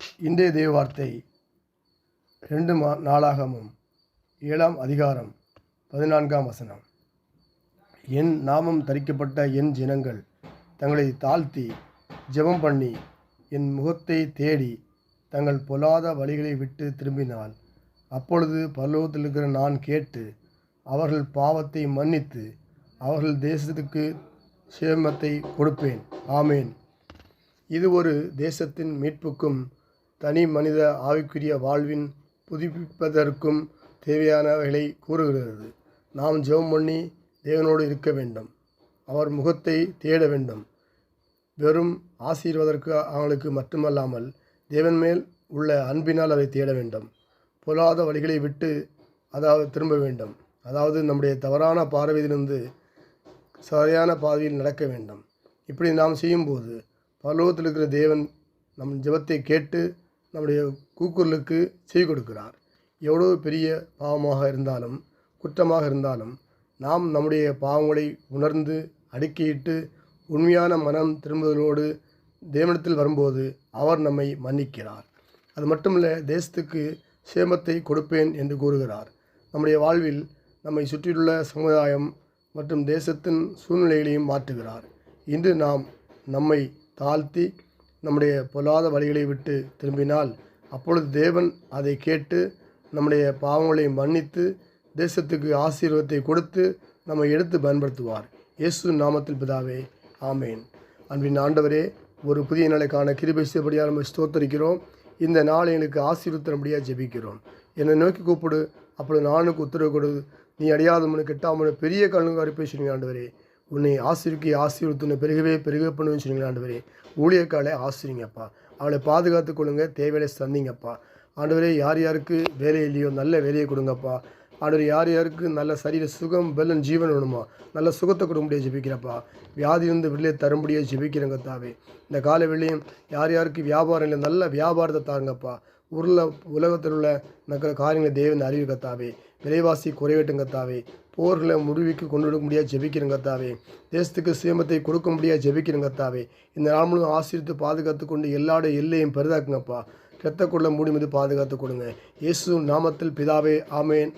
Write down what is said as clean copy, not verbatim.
இன்றைய தேவ வார்த்தை 2 நாளாகமம் 7ஆம் அதிகாரம் 14ஆம் வசனம். என் நாமம் தரிக்கப்பட்ட என் ஜனங்கள் தங்களை தாழ்த்தி ஜெபம் பண்ணி என் முகத்தை தேடி தங்கள் பொல்லாத வழிகளை விட்டு திரும்பினால், அப்பொழுது பரலோகத்தில் இருக்கிற நான் கேட்டு அவர்கள் பாவத்தை மன்னித்து அவர்கள் தேசத்துக்கு சேமத்தை கொடுப்பேன். ஆமேன். இது ஒரு தேசத்தின் மீட்புக்கும் தனி மனித ஆவிக்குரிய வாழ்வின் புதுப்பிப்பதற்கும் தேவையானவைகளை கூறுகிறது. நாம் ஜெபம் பண்ணி தேவனோடு இருக்க வேண்டும். அவர் முகத்தை தேட வேண்டும். வெறும் ஆசீர்வதற்கு அவங்களுக்கு மட்டுமல்லாமல் தேவன் மேல் உள்ள அன்பினால் அதை தேட வேண்டும். பொல்லாத வழிகளை விட்டு திரும்ப வேண்டும். நம்முடைய தவறான பார்வையிலிருந்து சரியான பாதையில் நடக்க வேண்டும். இப்படி நாம் செய்யும்போது பரலோகத்தில் இருக்கிற தேவன் நம் ஜெபத்தை கேட்டு நம்முடைய கூக்குரலுக்கு செவி கொடுக்கிறார். எவ்வளோ பெரிய பாவமாக இருந்தாலும் குற்றமாக இருந்தாலும் நாம் நம்முடைய பாவங்களை உணர்ந்து அடுக்கிட்டு உண்மையான மனம் திரும்புதலோடு தேவனிடத்தில் வரும்போது அவர் நம்மை மன்னிக்கிறார். அது மட்டுமல்ல, தேசத்துக்கு சேமத்தை கொடுப்பேன் என்று கூறுகிறார். நம்முடைய வாழ்வில் நம்மை சுற்றியுள்ள சமுதாயம் மற்றும் தேசத்தின் சூழ்நிலைகளையும் மாற்றுகிறார். இன்று நாம் நம்மை தாழ்த்தி நம்முடைய பொல்லாத வழிகளை விட்டு திரும்பினால், அப்பொழுது தேவன் அதை கேட்டு நம்முடைய பாவங்களை மன்னித்து தேசத்துக்கு ஆசீர்வாதத்தை கொடுத்து நம்மை எடுத்து பயன்படுத்துவார். இயேசு நாமத்தில் பிதாவே, ஆமேன். அன்பின் ஆண்டவரே, ஒரு புதிய நாளைக்கான கிருபை செய்யபடியாக நம்ம ஸ்தோத்தரிக்கிறோம். இந்த நாளை எங்களுக்கு ஆசீர்வதித்தபடியாக ஜெபிக்கிறோம். என்னை நோக்கி கூப்பிடு, அப்பொழுது நானுக்கு உத்தரவு கொடு. நீ அடையாதவனு கெட்டாமனு பெரிய கண்ணுங்க அறுப்பை சொன்னீங்க ஆண்டவரே. உன்னை ஆசீர்வதித்துன்னு பெருகவே பண்ணுவேன்னு சொன்னீங்க ஆண்டவரே. ஊழியக்காலை ஆசிரியங்கப்பா, அவளை பாதுகாத்து கொள்ளுங்க, தேவையை சந்திங்கப்பா ஆண்டவரே. யார் யாருக்கு வேலை இல்லையோ நல்ல வேலையை கொடுங்கப்பா ஆண்டவர். யார் யாருக்கு நல்ல சரீர சுகம் பெல்லன் ஜீவன் வேணுமா, நல்ல சுகத்தை கொடுக்க முடியாது ஜெபிக்கிறப்பா. வியாதியிலிருந்து வெளியே தரும்படியாக ஜெபிக்கிறங்க தாவே. இந்த கால வெளியும் யார் யாருக்கு வியாபாரம் இல்லை நல்ல வியாபாரத்தை தாருங்கப்பா. உலகத்தில் உள்ள நக்கிற காரியங்களை தேவன் அறிவிக்கத்தாவே. விலைவாசி குறைவேட்டுங்கத்தாவே. போர்களை முடிவுக்கு கொண்டு விட முடியாது ஜெபிக்கிறங்கத்தாவே. தேசத்துக்கு சேமத்தை கொடுக்க முடியாது ஜெபிக்கிறங்கத்தாவே. இந்த நாள் முழுவதும் ஆசீர்வித்து பாதுகாத்து கொண்டு எல்லாரோட எல்லையும் பெரிதாக்குங்கப்பா. கெத்த கொள்ள மூடி மீது பாதுகாத்து கொடுங்க. இயேசு நாமத்தில் பிதாவே, ஆமேன்.